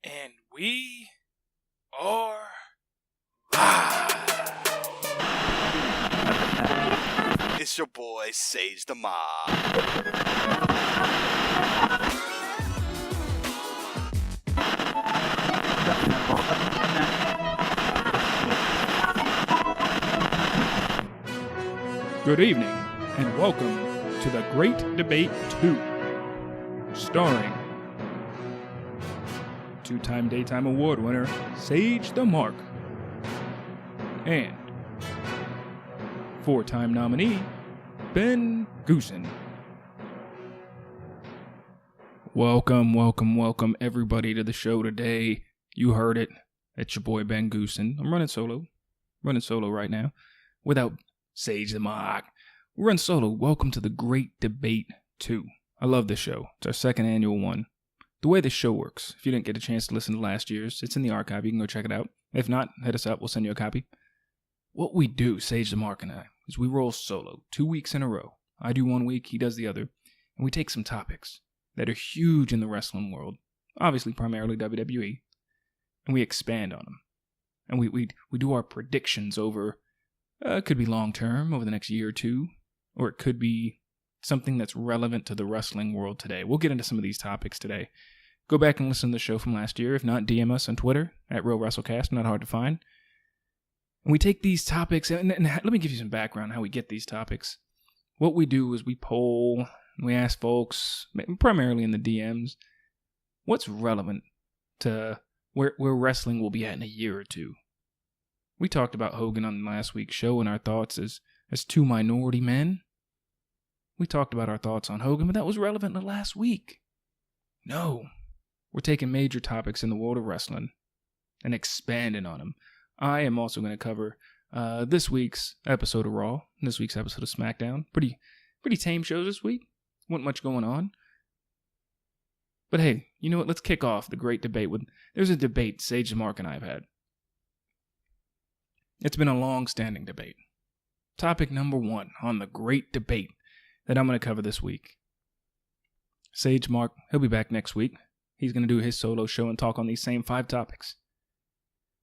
And we are live. It's your boy, Sage the Mob. Good evening, and welcome to the Great Debate 2, starring two-time Daytime Award winner Sage the Mark and four-time nominee Ben Goosen. Welcome everybody to the show today. You heard it. It's your boy Ben Goosen. I'm running solo right now without Sage the Mark. We're running solo. Welcome to the Great Debate 2. I love this show. It's our second annual one. The way this show works, if you didn't get a chance to listen to last year's, it's in the archive. You can go check it out. If not, hit us up. We'll send you a copy. What we do, Sage the Mark and I, is we roll solo 2 weeks in a row. I do 1 week, he does the other. And we take some topics that are huge in the wrestling world, obviously primarily WWE, and we expand on them. And we do our predictions over, it could be long term, over the next year or two, or it could be something that's relevant to the wrestling world today. We'll get into some of these topics today. Go back and listen to the show from last year. If not, DM us on Twitter at RealWrestleCast, not hard to find. And we take these topics, and let me give you some background on how we get these topics. What we do is we poll, and we ask folks, primarily in the DMs, what's relevant to where wrestling will be at in a year or two. We talked about Hogan on last week's show and our thoughts as two minority men. We talked about our thoughts on Hogan, but that was relevant in the last week. No, we're taking major topics in the world of wrestling and expanding on them. I am also going to cover this week's episode of Raw, this week's episode of SmackDown. Pretty tame shows this week. Wasn't much going on. But hey, you know what? Let's kick off the great debate with... There's a debate Sage the Mark and I have had. It's been a long-standing debate. Topic number 1 on the great debate that I'm going to cover this week. Sage Mark, he'll be back next week. He's going to do his solo show and talk on these same 5 topics.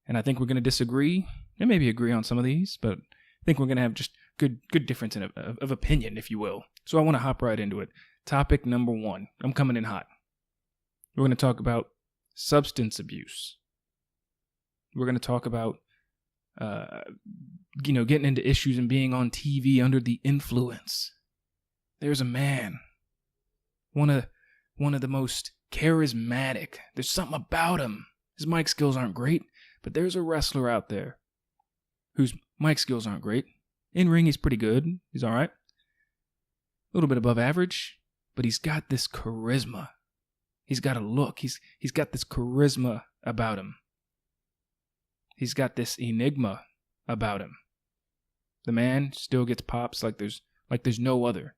And I think we're going to disagree, and maybe agree on some of these, but I think we're going to have just good difference of opinion, if you will. So I want to hop right into it. Topic number 1. I'm coming in hot. We're going to talk about substance abuse. We're going to talk about getting into issues and being on TV under the influence. There's a man, one of the most charismatic. There's something about him. His mic skills aren't great, but there's a wrestler out there whose mic skills aren't great. In ring, he's pretty good. He's all right. A little bit above average, but he's got this charisma. He's got a look. He's got this charisma about him. He's got this enigma about him. The man still gets pops like there's no other.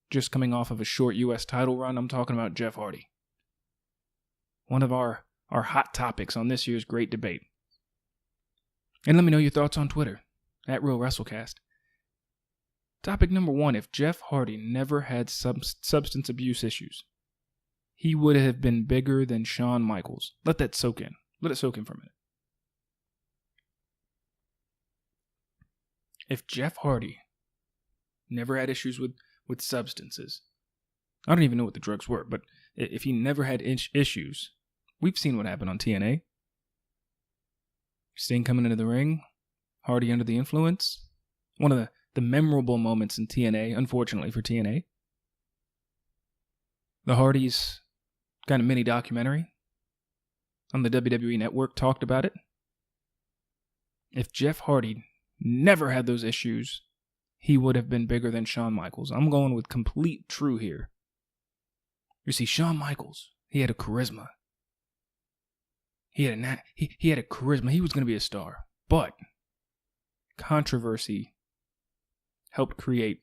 Just coming off of a short U.S. title run, I'm talking about Jeff Hardy. One of our hot topics on this year's Great Debate. And let me know your thoughts on Twitter, at RealWrestleCast. Topic number 1, if Jeff Hardy never had substance abuse issues, he would have been bigger than Shawn Michaels. Let that soak in. Let it soak in for a minute. If Jeff Hardy never had issues with substances, I don't even know what the drugs were, but if he never had issues, we've seen what happened on TNA. Sting coming into the ring, Hardy under the influence. One of the memorable moments in TNA, unfortunately for TNA. The Hardys got a mini documentary on the WWE Network, talked about it. If Jeff Hardy never had those issues, he would have been bigger than Shawn Michaels. I'm going with complete true here. You see, Shawn Michaels, he had a charisma. He had a charisma. He was going to be a star. But controversy helped create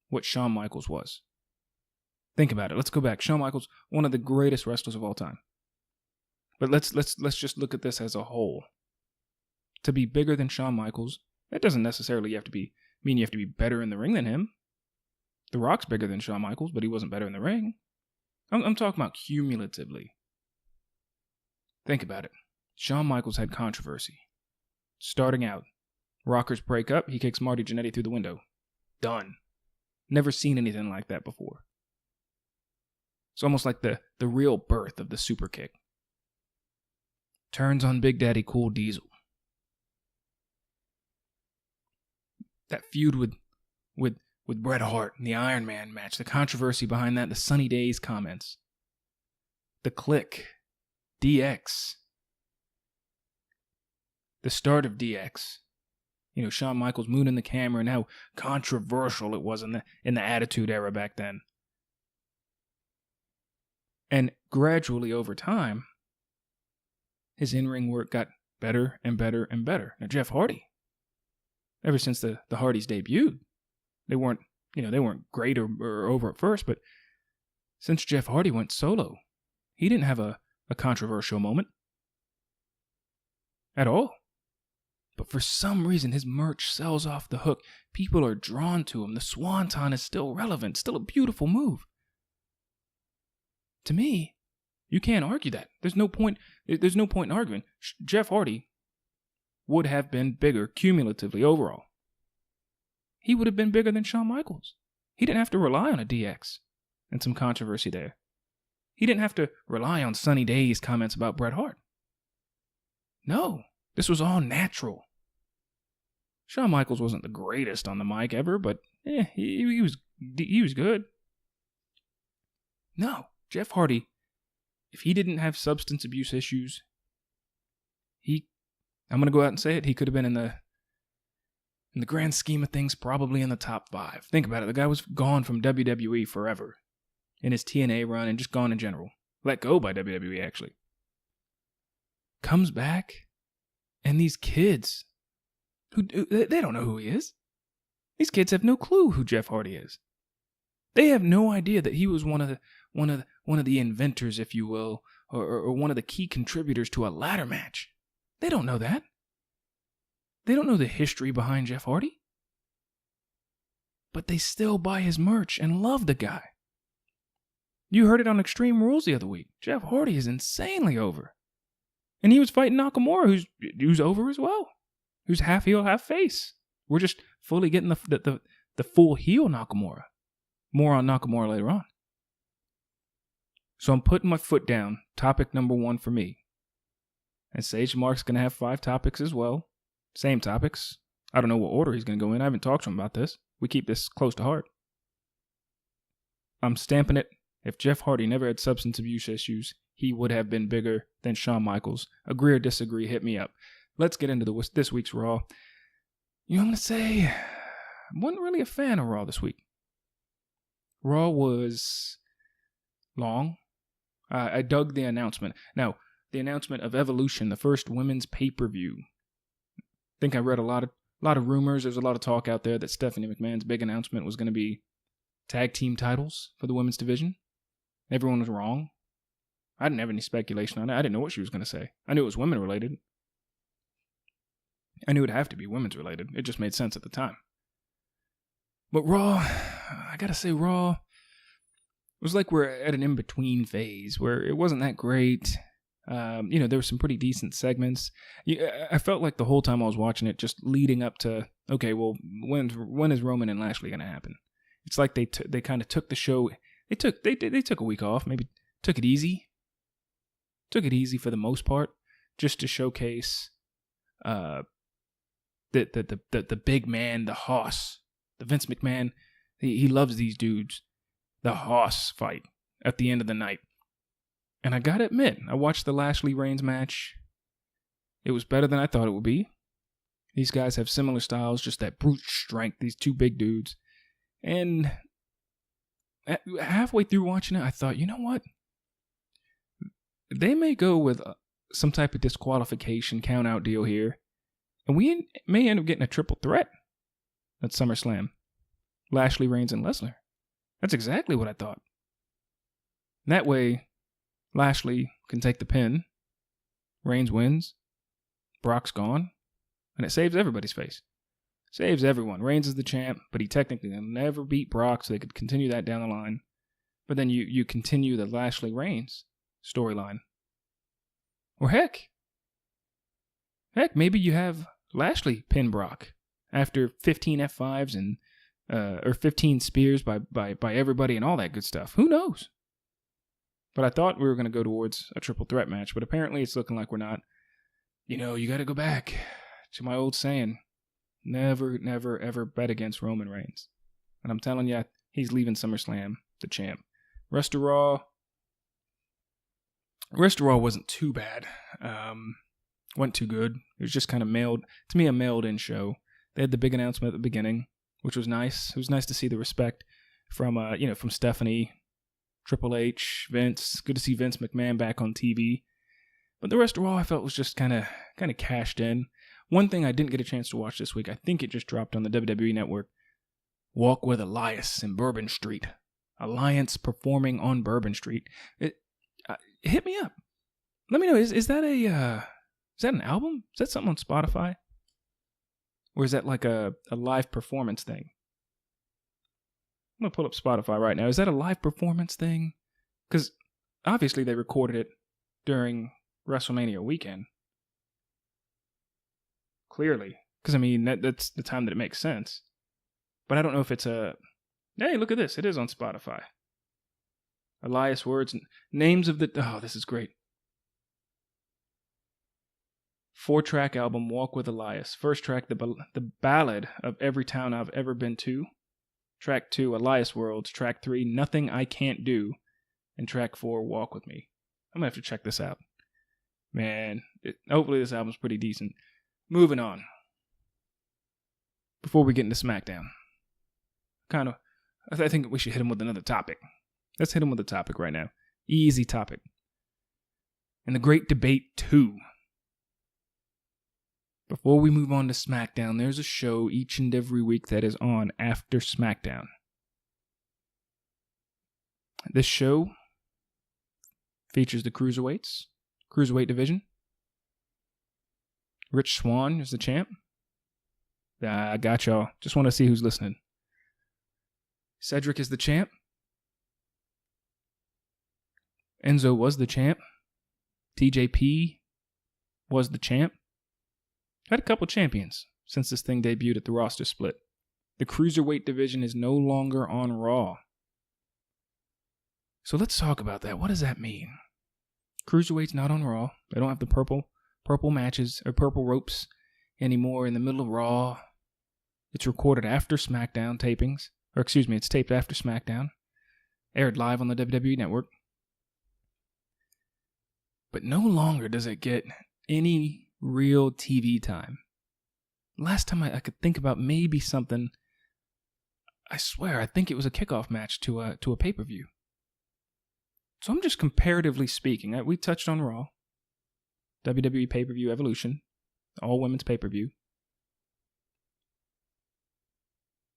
what Shawn Michaels was. Think about it. Let's go back. Shawn Michaels, one of the greatest wrestlers of all time. But let's just look at this as a whole. To be bigger than Shawn Michaels, that doesn't necessarily mean you have to be better in the ring than him. The Rock's bigger than Shawn Michaels, but he wasn't better in the ring. I'm talking about cumulatively. Think about it. Shawn Michaels had controversy. Starting out, Rockers break up, he kicks Marty Jannetty through the window. Done. Never seen anything like that before. It's almost like the real birth of the super kick. Turns on Big Daddy Cool Diesel. That feud with Bret Hart in the Iron Man match, the controversy behind that, the Sunny Days comments. The Click. DX. The start of DX. You know, Shawn Michaels mooning the camera and how controversial it was in the Attitude Era back then. And gradually over time, his in-ring work got better and better and better. Now, Jeff Hardy, ever since the Hardys debuted, they weren't great or over at first, but since Jeff Hardy went solo, he didn't have a controversial moment at all. But for some reason, his merch sells off the hook. People are drawn to him. The Swanton is still relevant, still a beautiful move. To me, you can't argue that. There's no point in arguing. Jeff Hardy would have been bigger cumulatively overall. He would have been bigger than Shawn Michaels. He didn't have to rely on a DX and some controversy there. He didn't have to rely on Sunny Days comments about Bret Hart. No, this was all natural. Shawn Michaels wasn't the greatest on the mic ever, but he was good. No, Jeff Hardy, if he didn't have substance abuse issues, I'm going to go out and say it, he could have been in the grand scheme of things, probably in the top 5. Think about it. The guy was gone from WWE forever in his TNA run and just gone in general. Let go by WWE, actually. Comes back, and these kids, they don't know who he is. These kids have no clue who Jeff Hardy is. They have no idea that he was one of the inventors, if you will, or one of the key contributors to a ladder match. They don't know that. They don't know the history behind Jeff Hardy. But they still buy his merch and love the guy. You heard it on Extreme Rules the other week. Jeff Hardy is insanely over. And he was fighting Nakamura, who's over as well. Who's half heel, half face. We're just fully getting the full heel Nakamura. More on Nakamura later on. So I'm putting my foot down. Topic number 1 for me. And Sage Mark's going to have 5 topics as well. Same topics. I don't know what order he's going to go in. I haven't talked to him about this. We keep this close to heart. I'm stamping it. If Jeff Hardy never had substance abuse issues, he would have been bigger than Shawn Michaels. Agree or disagree, hit me up. Let's get into this week's Raw. You know what I'm going to say? I wasn't really a fan of Raw this week. Raw was long. I dug the announcement. Now, the announcement of Evolution, the first women's pay-per-view. I think I read a lot of rumors. There's a lot of talk out there that Stephanie McMahon's big announcement was going to be tag team titles for the women's division. Everyone was wrong. I didn't have any speculation on it. I didn't know what she was going to say. I knew it was women related. I knew it'd have to be women's related. It just made sense at the time. But Raw, I gotta say Raw, it was like we're at an in-between phase where it wasn't that great. There were some pretty decent segments. I felt like the whole time I was watching it, just leading up to, okay, well, when is Roman and Lashley going to happen? It's like they kind of took the show. They took a week off, maybe took it easy. Took it easy for the most part, just to showcase the big man, the Hoss, the Vince McMahon. He loves these dudes. The Hoss fight at the end of the night. And I gotta admit, I watched the Lashley Reigns match. It was better than I thought it would be. These guys have similar styles, just that brute strength, these two big dudes. And halfway through watching it, I thought, you know what? They may go with some type of disqualification count-out deal here. And we may end up getting a triple threat at SummerSlam. Lashley, Reigns, and Lesnar. That's exactly what I thought. That way, Lashley can take the pin. Reigns wins. Brock's gone. And it saves everybody's face. Saves everyone. Reigns is the champ, but he technically will never beat Brock, so they could continue that down the line. But then you continue the Lashley Reigns storyline. Or heck, maybe you have Lashley pin Brock after 15 F5s and or 15 spears by everybody and all that good stuff. Who knows? But I thought we were going to go towards a triple threat match, but apparently it's looking like we're not. You know, you got to go back to my old saying, never, never, ever bet against Roman Reigns. And I'm telling you, he's leaving SummerSlam the champ. Rest of Raw wasn't too bad. Wasn't too good. It was just kind of to me, a mailed-in show. They had the big announcement at the beginning, which was nice. It was nice to see the respect from Stephanie, Triple H, Vince. Good to see Vince McMahon back on TV. But the rest of Raw I felt was just kind of cashed in. One thing I didn't get a chance to watch this week, I think it just dropped on the WWE Network. Walk with Elias in Bourbon Street. Alliance performing on Bourbon Street. Hit me up. Let me know. Is that an album? Is that something on Spotify? Or is that like a live performance thing? I'm going to pull up Spotify right now. Is that a live performance thing? Because obviously they recorded it during WrestleMania weekend. Clearly. Because, I mean, that's the time that it makes sense. But I don't know if it's a... Hey, look at this. It is on Spotify. Elias Words. Names of the... Oh, this is great. 4-track album, Walk with Elias. First track, the Ballad of Every Town I've Ever Been To. Track 2, Elias Worlds. Track 3, Nothing I Can't Do. And track 4, Walk With Me. I'm going to have to check this out. Man, hopefully this album's pretty decent. Moving on. Before we get into SmackDown. I think we should hit him with another topic. Let's hit him with a topic right now. Easy topic. And the Great Debate 2. Before we move on to SmackDown, there's a show each and every week that is on after SmackDown. This show features the Cruiserweight division. Rich Swann is the champ. I got y'all. Just want to see who's listening. Cedric is the champ. Enzo was the champ. TJP was the champ. Had a couple champions since this thing debuted at the roster split. The Cruiserweight division is no longer on Raw. So let's talk about that. What does that mean? Cruiserweight's not on Raw. They don't have the purple matches or purple ropes anymore in the middle of Raw. It's recorded after SmackDown tapings. Or excuse me, it's taped after SmackDown. Aired live on the WWE Network. But no longer does it get any real TV time. Last time I could think about maybe something, I swear, I think it was a kickoff match to a pay-per-view. So I'm just comparatively speaking. We touched on Raw. WWE pay-per-view Evolution. All-women's pay-per-view.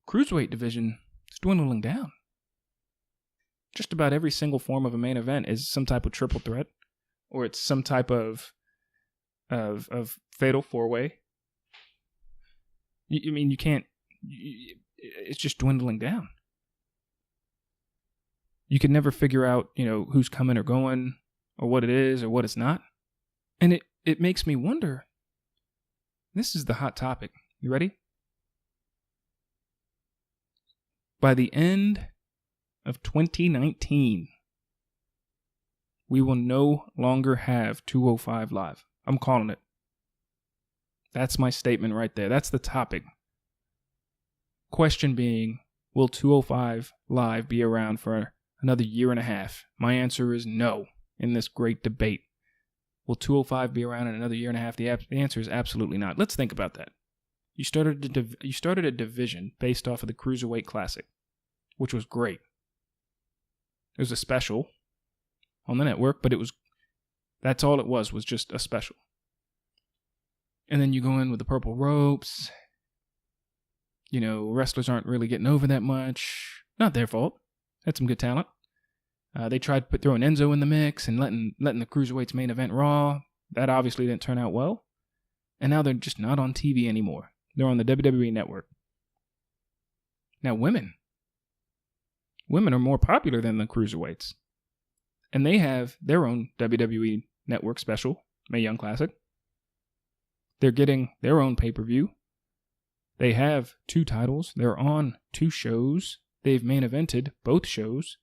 Cruiserweight division is dwindling down. Just about every single form of a main event is some type of triple threat. Or it's some type of fatal four-way. I mean, you can't... It's just dwindling down. You can never figure out, who's coming or going, or what it is, or what it's not. And it makes me wonder. This is the hot topic. You ready? By the end of 2019, we will no longer have 205 Live. I'm calling it. That's my statement right there. That's the topic. Question being, will 205 Live be around for another year and a half? My answer is no in this great debate. Will 205 be around in another year and a half? The answer is absolutely not. Let's think about that. You started a division based off of the Cruiserweight Classic, which was great. It was a special on the network, but that's all it was just a special. And then you go in with the purple ropes. Wrestlers aren't really getting over that much. Not their fault. Had some good talent. They tried throwing Enzo in the mix and letting the Cruiserweights main event Raw. That obviously didn't turn out well. And now they're just not on TV anymore. They're on the WWE Network. Now, women are more popular than the Cruiserweights. And they have their own WWE Network special Mae Young Classic. They're getting their own pay-per-view. They have 2 titles. They're on 2 shows. They've main evented both shows.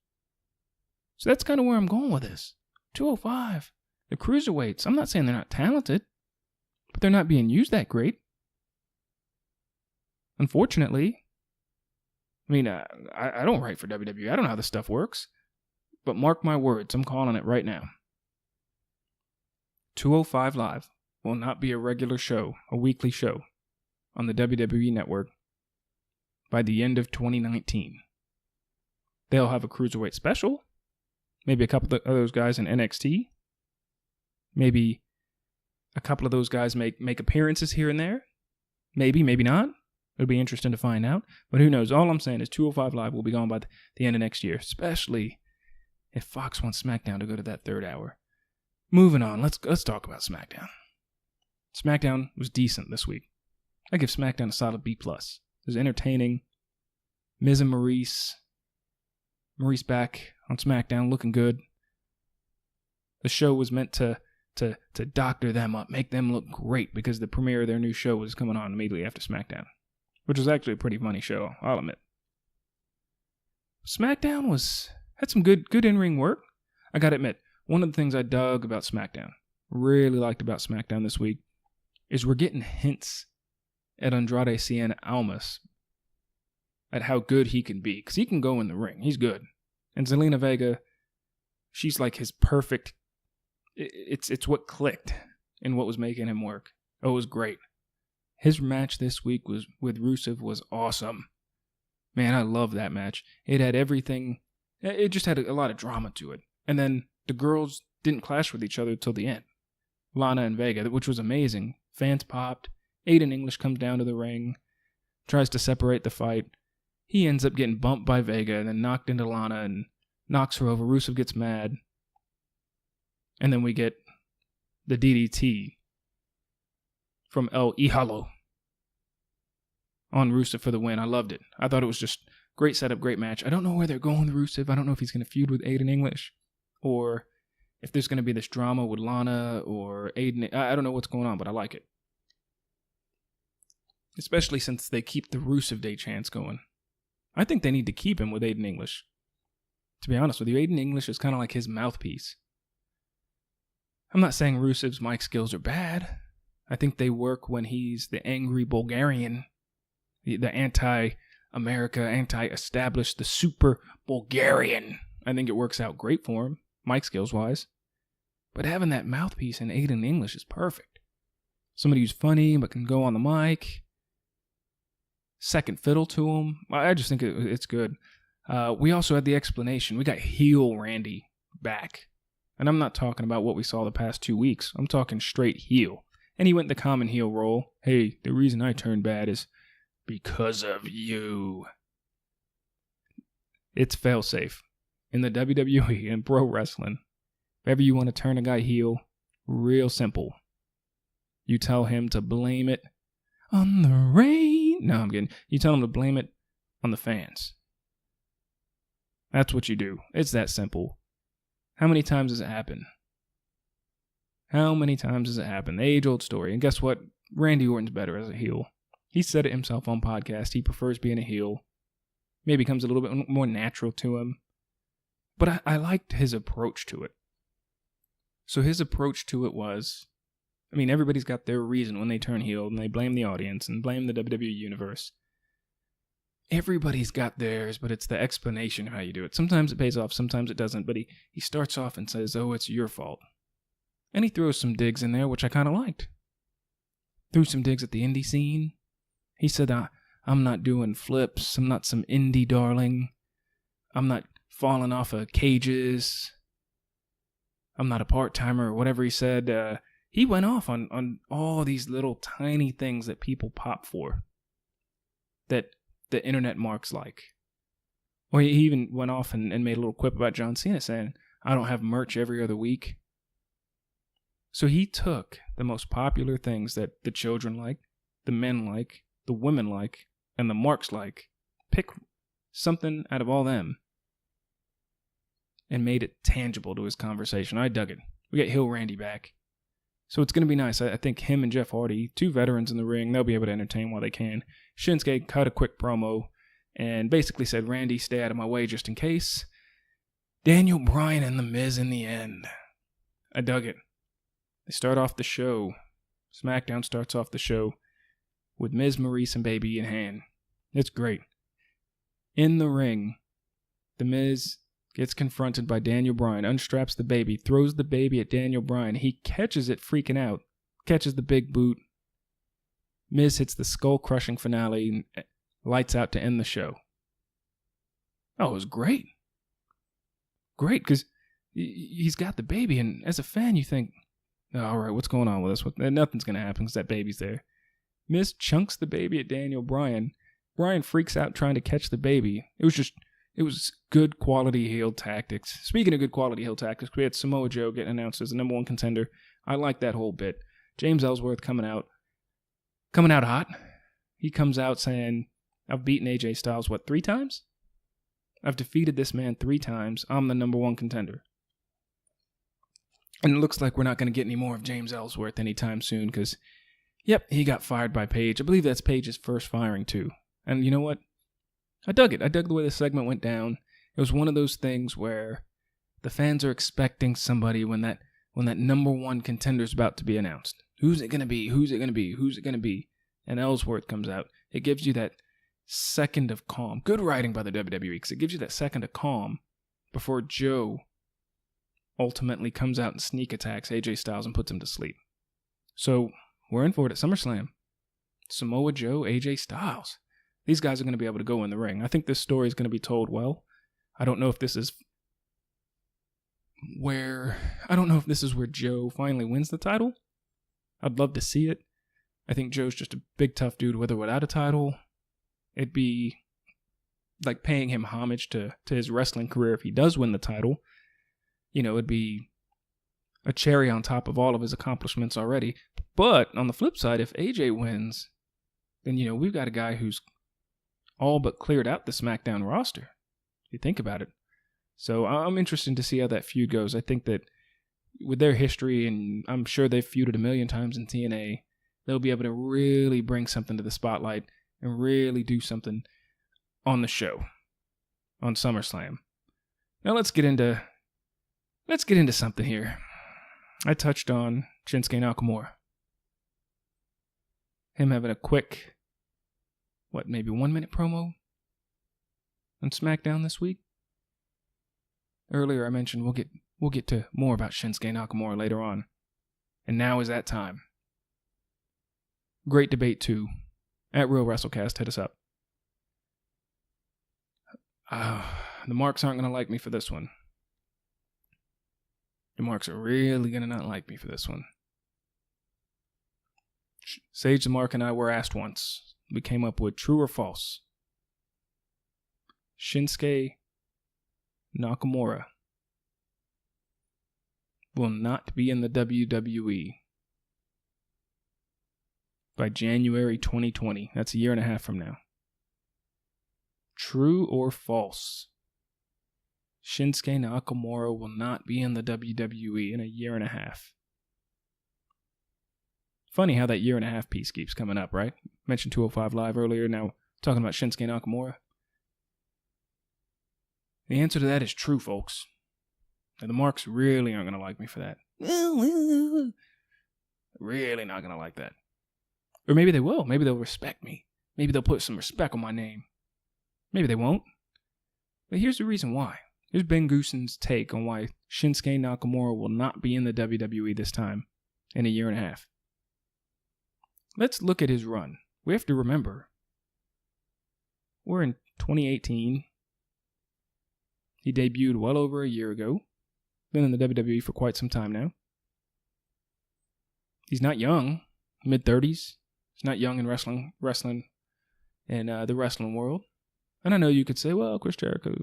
So that's kind of where I'm going with this. 205. The cruiserweights. I'm not saying they're not talented, but they're not being used that great. Unfortunately, I mean, I don't write for WWE. I don't know how this stuff works. But mark my words, I'm calling it right now. 205 Live will not be a regular show, a weekly show, on the WWE Network by the end of 2019. They'll have a cruiserweight special. Maybe a couple of those guys in NXT. Maybe a couple of those guys make appearances here and there. Maybe, maybe not. It'll be interesting to find out. But who knows? All I'm saying is 205 Live will be gone by the end of next year, especially if Fox wants SmackDown to go to that 3rd hour. Moving on, let's talk about SmackDown. SmackDown was decent this week. I give SmackDown a solid B+. It was entertaining. Miz and Maurice back on SmackDown, looking good. The show was meant to doctor them up, make them look great, because the premiere of their new show was coming on immediately after SmackDown, which was actually a pretty funny show, I'll admit. SmackDown had some good in-ring work. I gotta admit, one of the things I dug about SmackDown, really liked about SmackDown this week, is we're getting hints at Andrade Cien Almas, at how good he can be, because he can go in the ring. He's good. And Zelina Vega, she's like his perfect, it's what clicked and what was making him work. Oh, it was great. His match this week with Rusev was awesome. Man, I love that match. It had everything. It just had a lot of drama to it. And then the girls didn't clash with each other till the end. Lana and Vega, which was amazing. Fans popped. Aiden English comes down to the ring, tries to separate the fight. He ends up getting bumped by Vega and then knocked into Lana and knocks her over. Rusev gets mad. And then we get the DDT from El Ihalo on Rusev for the win. I loved it. I thought it was just great setup, great match. I don't know where they're going with Rusev. I don't know if he's going to feud with Aiden English or if there's going to be this drama with Lana or Aiden. I don't know what's going on, but I like it. Especially since they keep the Rusev Day chants going. I think they need to keep him with Aiden English. To be honest with you, Aiden English is kind of like his mouthpiece. I'm not saying Rusev's mic skills are bad. I think they work when he's the angry Bulgarian, the anti-America, anti-established, the super Bulgarian. I think it works out great for him, mic skills-wise. But having that mouthpiece in Aiden English is perfect. Somebody who's funny but can go on the mic. Second fiddle to him. I just think it's good. We also had the explanation. We got heel Randy back. And I'm not talking about what we saw the past 2 weeks. I'm talking straight heel. And he went the common heel role. Hey, the reason I turned bad is because of you. It's failsafe. In the WWE and pro wrestling, if ever you want to turn a guy heel, real simple. You tell him to blame it on the rain. No, I'm kidding. You tell him to blame it on the fans. That's what you do. It's that simple. How many times has it happened? How many times has it happened? The age-old story. And guess what? Randy Orton's better as a heel. He said it himself on podcast. He prefers being a heel. Maybe comes a little bit more natural to him. But I liked his approach to it. So his approach to it was, I mean, everybody's got their reason when they turn heel, and they blame the audience and blame the WWE Universe. Everybody's got theirs, but it's the explanation of how you do it. Sometimes it pays off, sometimes it doesn't, but he starts off and says, oh, it's your fault. And he throws some digs in there, which I kind of liked. Threw some digs at the indie scene. He said, I'm not doing flips, I'm not some indie darling. I'm not falling off of cages. I'm not a part-timer, or whatever he said. He went off on all these little tiny things that people pop for. That the internet marks like. Or he even went off and made a little quip about John Cena saying, I don't have merch every other week. So he took the most popular things that the children like, the men like, the women like, and the marks like, pick something out of all them, and made it tangible to his conversation. I dug it. We got Hill Randy back. So it's going to be nice. I think him and Jeff Hardy, two veterans in the ring, they'll be able to entertain while they can. Shinsuke cut a quick promo and basically said, Randy, stay out of my way just in case. Daniel Bryan and The Miz in the end. I dug it. They start off the show. SmackDown starts off the show with Miz, Maurice, and Baby in hand. It's great. In the ring, The Miz gets confronted by Daniel Bryan, unstraps the baby, throws the baby at Daniel Bryan. He catches it freaking out, catches the big boot. Miz hits the skull-crushing finale and lights out to end the show. Oh, it was great. Great, because he's got the baby, and as a fan, you think, oh, all right, what's going on with this? Nothing's going to happen because that baby's there. Miz chunks the baby at Daniel Bryan. Bryan freaks out trying to catch the baby. It was good quality heel tactics. Speaking of good quality heel tactics, we had Samoa Joe getting announced as the number one contender. I like that whole bit. James Ellsworth coming out hot. He comes out saying, I've beaten AJ Styles, 3 times? I've defeated this man 3 times. I'm the number one contender. And it looks like we're not going to get any more of James Ellsworth anytime soon because, yep, he got fired by Paige. I believe that's Paige's first firing too. And you know what? I dug it. I dug the way the segment went down. It was one of those things where the fans are expecting somebody when that number one contender is about to be announced. Who's it going to be? Who's it going to be? Who's it going to be? And Ellsworth comes out. It gives you that second of calm. Good writing by the WWE because it gives you that second of calm before Joe ultimately comes out and sneak attacks AJ Styles and puts him to sleep. So we're in for it at SummerSlam. Samoa Joe, AJ Styles. These guys are going to be able to go in the ring. I think this story is going to be told well. I don't know if this is where Joe finally wins the title. I'd love to see it. I think Joe's just a big tough dude with or without a title. It'd be like paying him homage to his wrestling career if he does win the title. You know, it'd be a cherry on top of all of his accomplishments already. But on the flip side, if AJ wins, then, you know, we've got a guy who's all but cleared out the SmackDown roster, if you think about it. So I'm interested to see how that feud goes. I think that with their history, and I'm sure they've feuded a million times in TNA, they'll be able to really bring something to the spotlight and really do something on the show, on SummerSlam. Now let's get into something here. I touched on Shinsuke Nakamura. Him having a quick, maybe 1 minute promo on SmackDown this week. Earlier I mentioned we'll get to more about Shinsuke Nakamura later on. And now is that time. Great debate too. At Real WrestleCast, hit us up. The marks aren't going to like me for this one. The marks are really going to not like me for this one. Sage the Mark and I were asked once. We came up with true or false. Shinsuke Nakamura will not be in the WWE by January 2020. That's a year and a half from now. True or false? Shinsuke Nakamura will not be in the WWE in a year and a half. Funny how that year and a half piece keeps coming up, right? Mentioned 205 Live earlier, now talking about Shinsuke Nakamura. The answer to that is true, folks. And the marks really aren't going to like me for that. Really not going to like that. Or maybe they will. Maybe they'll respect me. Maybe they'll put some respect on my name. Maybe they won't. But here's the reason why. Here's Ben Goosen's take on why Shinsuke Nakamura will not be in the WWE this time in a year and a half. Let's look at his run. We have to remember, we're in 2018. He debuted well over a year ago. Been in the WWE for quite some time now. He's not young, mid-30s. He's not young in wrestling in the wrestling world. And I know you could say, well, Chris Jericho,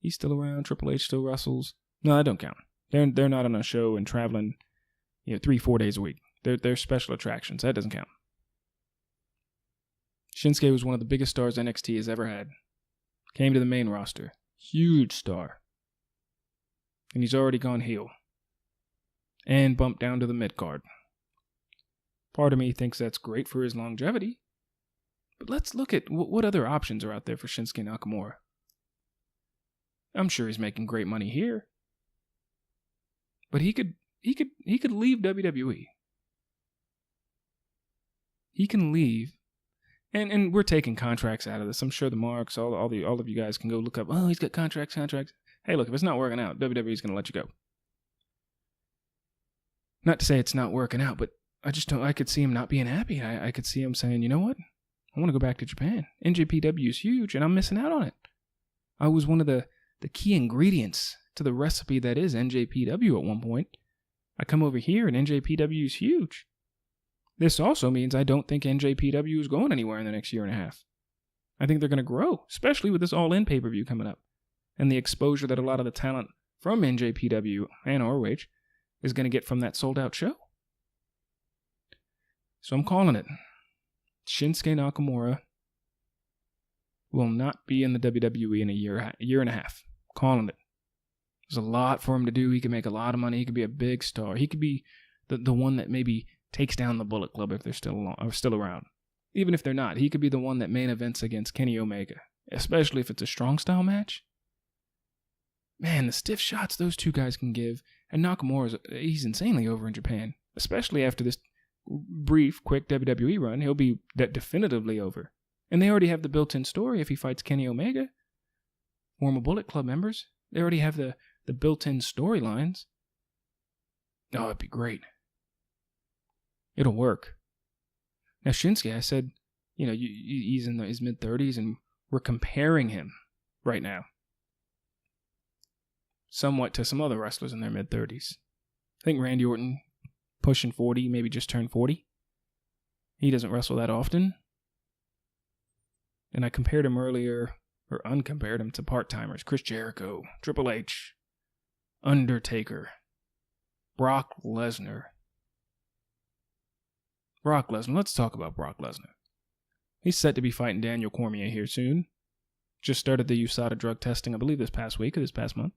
he's still around. Triple H still wrestles. No, that don't count. They're not on a show and traveling, 3-4 days a week. They're special attractions. That doesn't count. Shinsuke was one of the biggest stars NXT has ever had. Came to the main roster. Huge star. And he's already gone heel. And bumped down to the mid-card. Part of me thinks that's great for his longevity. But let's look at what other options are out there for Shinsuke Nakamura. I'm sure he's making great money here. But he could leave WWE. He can leave. And we're taking contracts out of this. I'm sure the marks, all of you guys can go look up, oh, he's got contracts. Hey, look, if it's not working out, WWE's going to let you go. Not to say it's not working out, but I could see him not being happy. I could see him saying, you know what? I want to go back to Japan. NJPW is huge, and I'm missing out on it. I was one of the key ingredients to the recipe that is NJPW at one point. I come over here, and NJPW is huge. This also means I don't think NJPW is going anywhere in the next year and a half. I think they're going to grow, especially with this All-In pay-per-view coming up, and the exposure that a lot of the talent from NJPW and ROH is going to get from that sold-out show. So I'm calling it. Shinsuke Nakamura will not be in the WWE in a year and a half. Calling it. There's a lot for him to do. He can make a lot of money. He could be a big star. He could be the one that maybe takes down the Bullet Club if they're still around. Even if they're not, he could be the one that main events against Kenny Omega, especially if it's a strong style match. Man, the stiff shots those two guys can give, and Nakamura, he's insanely over in Japan, especially after this brief, quick WWE run. He'll be definitively over. And they already have the built-in story if he fights Kenny Omega. Former Bullet Club members, they already have the built-in storylines. Oh, it'd be great. It'll work. Now, Shinsuke, I said, he's in his mid-30s, and we're comparing him right now somewhat to some other wrestlers in their mid-30s. I think Randy Orton, pushing 40, maybe just turned 40. He doesn't wrestle that often. And I compared him earlier, or uncompared him to part-timers. Chris Jericho, Triple H, Undertaker, Brock Lesnar. Let's talk about Brock Lesnar. He's set to be fighting Daniel Cormier here soon. Just started the USADA drug testing, I believe, this past week or this past month.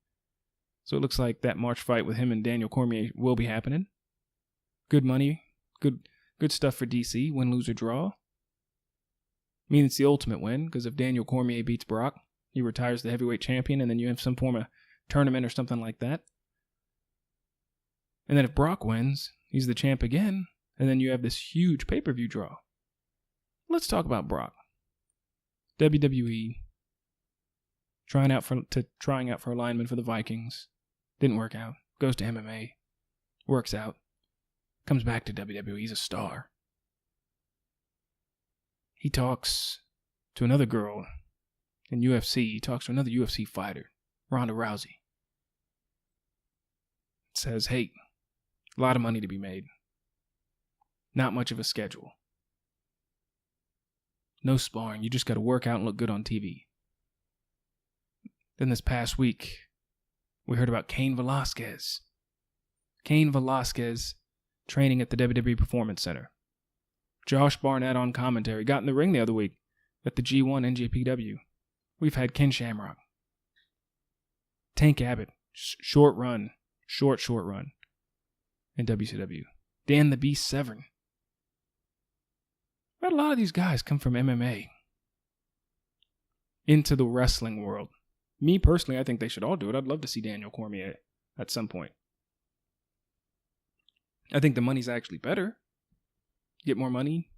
So it looks like that March fight with him and Daniel Cormier will be happening. Good money, good stuff for DC, win, lose, or draw. I mean, it's the ultimate win, because if Daniel Cormier beats Brock, he retires the heavyweight champion, and then you have some form of tournament or something like that. And then if Brock wins, he's the champ again, and then you have this huge pay-per-view draw. Let's talk about Brock. WWE, trying out for lineman for the Vikings. Didn't work out. Goes to MMA. Works out. Comes back to WWE. He's a star. He talks to another girl in UFC. He talks to another UFC fighter, Ronda Rousey. Says, hey, a lot of money to be made. Not much of a schedule. No sparring. You just got to work out and look good on TV. Then this past week, we heard about Cain Velasquez. Cain Velasquez training at the WWE Performance Center. Josh Barnett on commentary. Got in the ring the other week at the G1 NJPW. We've had Ken Shamrock. Tank Abbott. Short run in WCW. Dan the Beast Severn. But a lot of these guys come from MMA into the wrestling world. Me personally, I think they should all do it. I'd love to see Daniel Cormier at some point. I think the money's actually better. Get more money,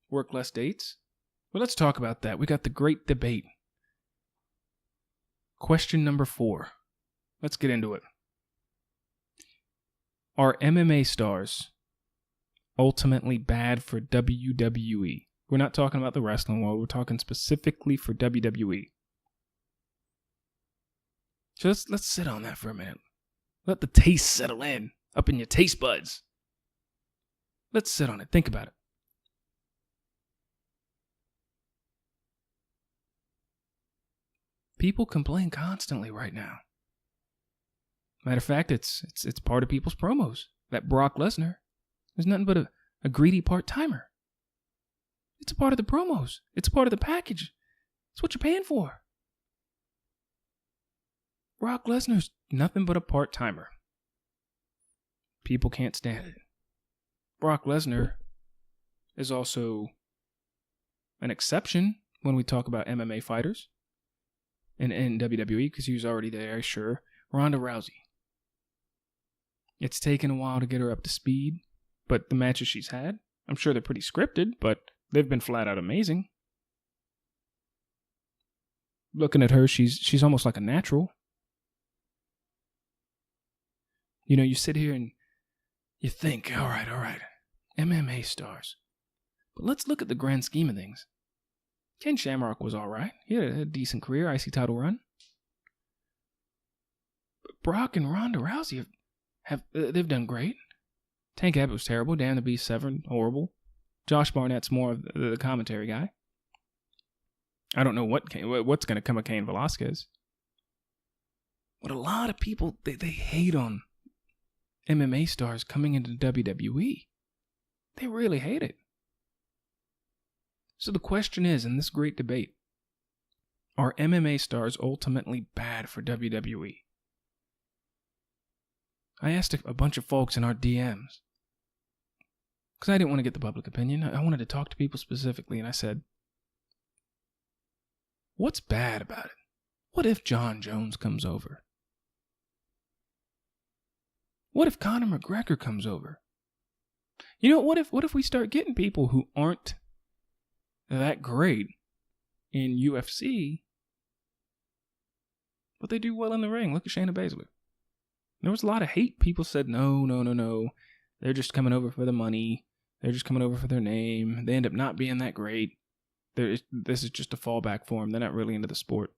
work less dates. But let's talk about that. We got the great debate. Question number 4. Let's get into it. Are MMA stars ultimately bad for WWE? We're not talking about the wrestling world. We're talking specifically for WWE. So let's sit on that for a minute. Let the taste settle in up in your taste buds. Let's sit on it. Think about it. People complain constantly right now. Matter of fact, it's part of people's promos. That Brock Lesnar is nothing but a greedy part-timer. It's a part of the promos. It's a part of the package. It's what you're paying for. Brock Lesnar's nothing but a part-timer. People can't stand it. Brock Lesnar is also an exception when we talk about MMA fighters in WWE, because he was already there, sure. Ronda Rousey. It's taken a while to get her up to speed, but the matches she's had, I'm sure they're pretty scripted, but they've been flat out amazing. Looking at her, she's almost like a natural. You know, you sit here and you think, all right, MMA stars. But let's look at the grand scheme of things. Ken Shamrock was all right. He had a decent career, IC title run. But Brock and Ronda Rousey they've done great. Tank Abbott was terrible. Dan the Beast Severn, horrible. Josh Barnett's more of the commentary guy. I don't know what's going to come of Cain Velasquez. But a lot of people, they hate on MMA stars coming into WWE. They really hate it. So the question is, in this great debate, are MMA stars ultimately bad for WWE? I asked a bunch of folks in our DMs, because I didn't want to get the public opinion. I wanted to talk to people specifically, and I said, what's bad about it? What if John Jones comes over? What if Conor McGregor comes over? You know, what if we start getting people who aren't that great in UFC, but they do well in the ring? Look at Shayna Baszler. There was a lot of hate. People said, no. They're just coming over for the money. They're just coming over for their name. They end up not being that great. This is just a fallback for them. They're not really into the sport.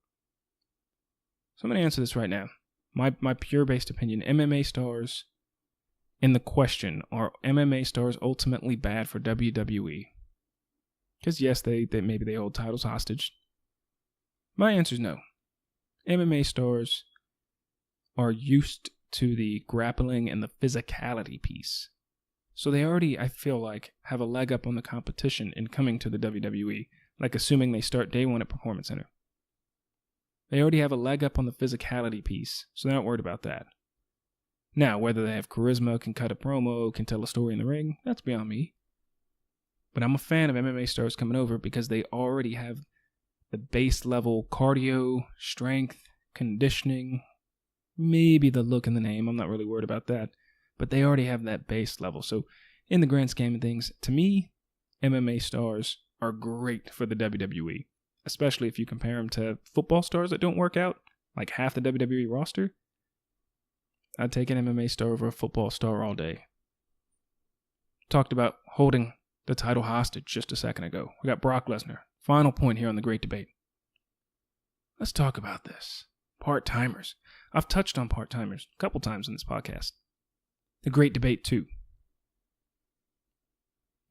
So I'm going to answer this right now. My pure-based opinion, MMA stars, in the question, are MMA stars ultimately bad for WWE? Because yes, they maybe they hold titles hostage. My answer is no. MMA stars are used to the grappling and the physicality piece. So they already, I feel like, have a leg up on the competition in coming to the WWE, like assuming they start day one at Performance Center. They already have a leg up on the physicality piece, so they're not worried about that. Now, whether they have charisma, can cut a promo, can tell a story in the ring, that's beyond me. But I'm a fan of MMA stars coming over because they already have the base level cardio, strength, conditioning, maybe the look and the name. I'm not really worried about that. But they already have that base level. So in the grand scheme of things, to me, MMA stars are great for the WWE. Especially if you compare them to football stars that don't work out, like half the WWE roster. I'd take an MMA star over a football star all day. Talked about holding the title hostage just a second ago. We got Brock Lesnar. Final point here on the great debate. Let's talk about this. Part-timers. I've touched on part-timers a couple times in this podcast. The great debate too.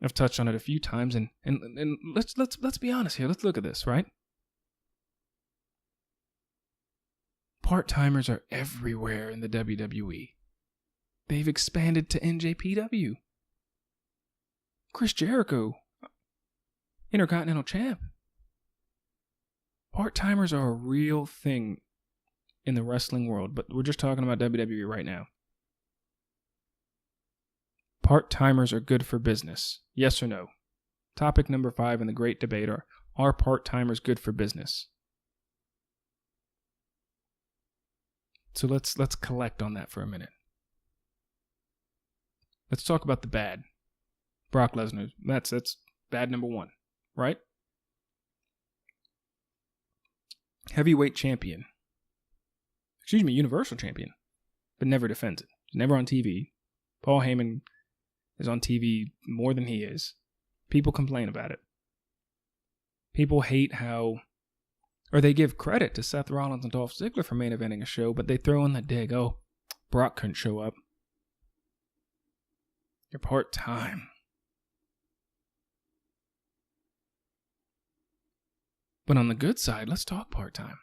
I've touched on it a few times, and let's be honest here. Let's look at this, right? Part-timers are everywhere in the WWE. They've expanded to NJPW. Chris Jericho, Intercontinental Champ. Part-timers are a real thing in the wrestling world, but we're just talking about WWE right now. Part-timers are good for business. Yes or no? Topic number 5 in the great debate are part-timers good for business? So let's collect on that for a minute. Let's talk about the bad. Brock Lesnar, that's bad number 1, right? Heavyweight champion. Universal champion, but never defends it. Never on TV. Paul Heyman is on TV more than he is. People complain about it. People hate or they give credit to Seth Rollins and Dolph Ziggler for main eventing a show, but they throw in the dig, oh, Brock couldn't show up. You're part-time. But on the good side, let's talk part-time.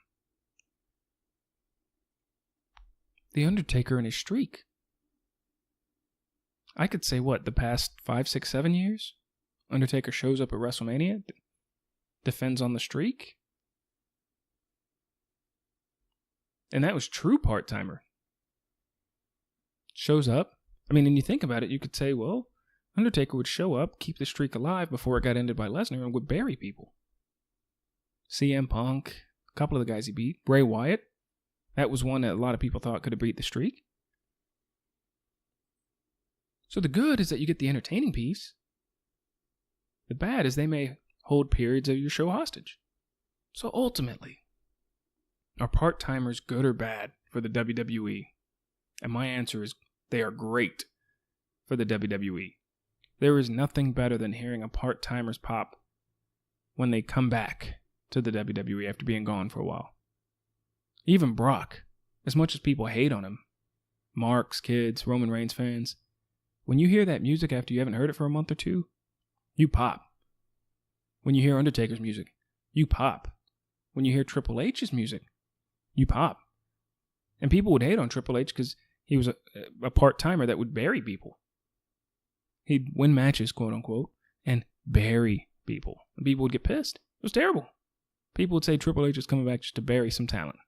The Undertaker and his streak. I could say the past 5, 6, 7 years? Undertaker shows up at WrestleMania, defends on the streak. And that was true part-timer. Shows up. I mean, and you think about it, you could say, well, Undertaker would show up, keep the streak alive before it got ended by Lesnar, and would bury people. CM Punk, a couple of the guys he beat. Bray Wyatt, that was one that a lot of people thought could have beat the streak. So the good is that you get the entertaining piece. The bad is they may hold periods of your show hostage. So ultimately, are part-timers good or bad for the WWE? And my answer is they are great for the WWE. There is nothing better than hearing a part-timer's pop when they come back to the WWE after being gone for a while. Even Brock, as much as people hate on him, Marks, kids, Roman Reigns fans, when you hear that music after you haven't heard it for a month or two, you pop. When you hear Undertaker's music, you pop. When you hear Triple H's music, you pop. And people would hate on Triple H because he was a part-timer that would bury people. He'd win matches, quote unquote, and bury people. And people would get pissed. It was terrible. People would say Triple H is coming back just to bury some talent.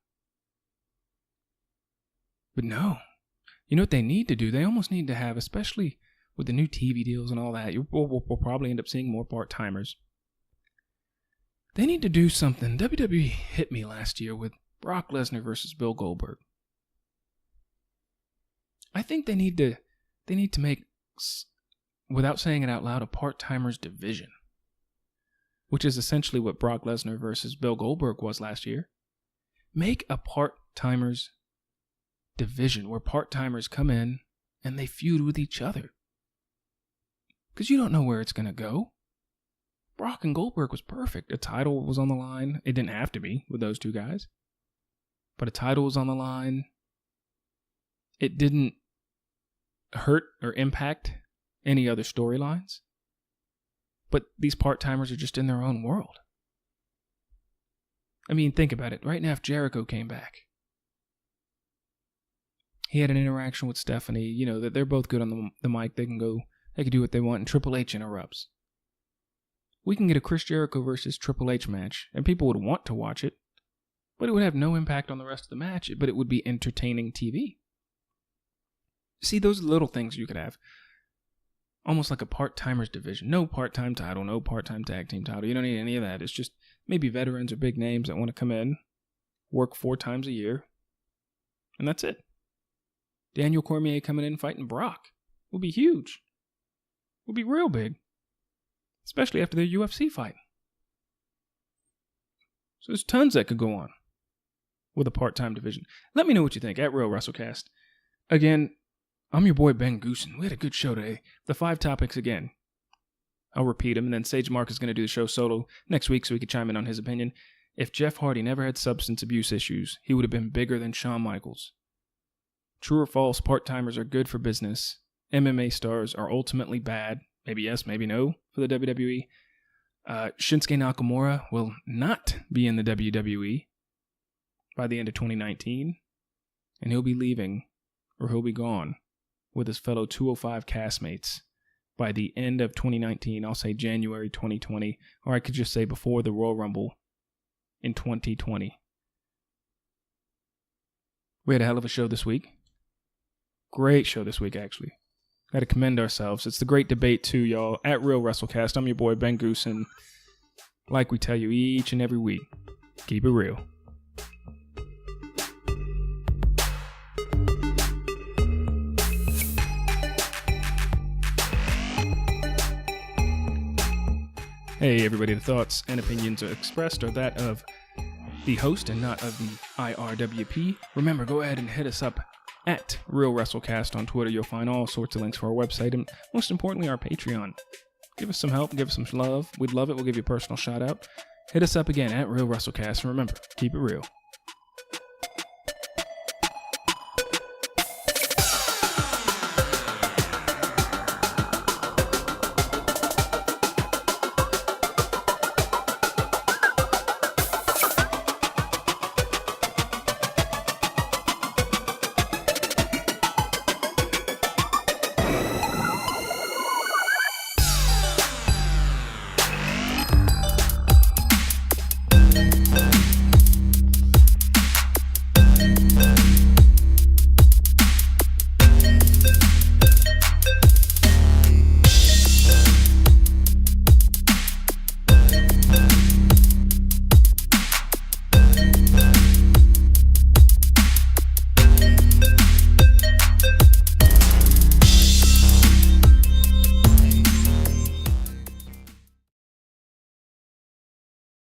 But no. You know what they need to do? They almost need to have, especially with the new TV deals and all that, we'll probably end up seeing more part-timers. They need to do something. WWE hit me last year with Brock Lesnar versus Bill Goldberg. I think they need to make, without saying it out loud, a part-timers division, which is essentially what Brock Lesnar versus Bill Goldberg was last year. Make a part-timers division where part-timers come in and they feud with each other. Because you don't know where it's going to go. Brock and Goldberg was perfect. A title was on the line. It didn't have to be with those two guys. But a title was on the line. It didn't hurt or impact any other storylines. But these part-timers are just in their own world. I mean, think about it. Right now, if Jericho came back, he had an interaction with Stephanie, you know, that they're both good on the mic. They can do what they want, and Triple H interrupts. We can get a Chris Jericho versus Triple H match, and people would want to watch it, but it would have no impact on the rest of the match, but it would be entertaining TV. See, those are little things you could have. Almost like a part-timers division. No part-time title, no part-time tag team title. You don't need any of that. It's just maybe veterans or big names that want to come in, work 4 times a year, and that's it. Daniel Cormier coming in fighting Brock will be huge. Will be real big. Especially after their UFC fight. So there's tons that could go on with a part-time division. Let me know what you think at Real WrestleCast. Again, I'm your boy Ben Goosen. We had a good show today. The 5 topics again. I'll repeat them, and then Sage Mark is going to do the show solo next week so he can chime in on his opinion. If Jeff Hardy never had substance abuse issues, he would have been bigger than Shawn Michaels. True or false, part-timers are good for business. MMA stars are ultimately bad. Maybe yes, maybe no for the WWE. Shinsuke Nakamura will not be in the WWE by the end of 2019. And he'll be leaving, or he'll be gone, with his fellow 205 castmates by the end of 2019. I'll say January 2020. Or I could just say before the Royal Rumble in 2020. We had a hell of a show this week. Great show this week, actually. Got to commend ourselves. It's the great debate, too, y'all. At Real WrestleCast, I'm your boy, Ben Goosen. Like we tell you each and every week, keep it real. Hey, everybody, the thoughts and opinions expressed are that of the host and not of the IRWP. Remember, go ahead and hit us up at Real WrestleCast on Twitter. You'll find all sorts of links for our website and, most importantly, our Patreon. Give us some help. Give us some love. We'd love it. We'll give you a personal shout out. Hit us up again at Real WrestleCast. And remember, keep it real.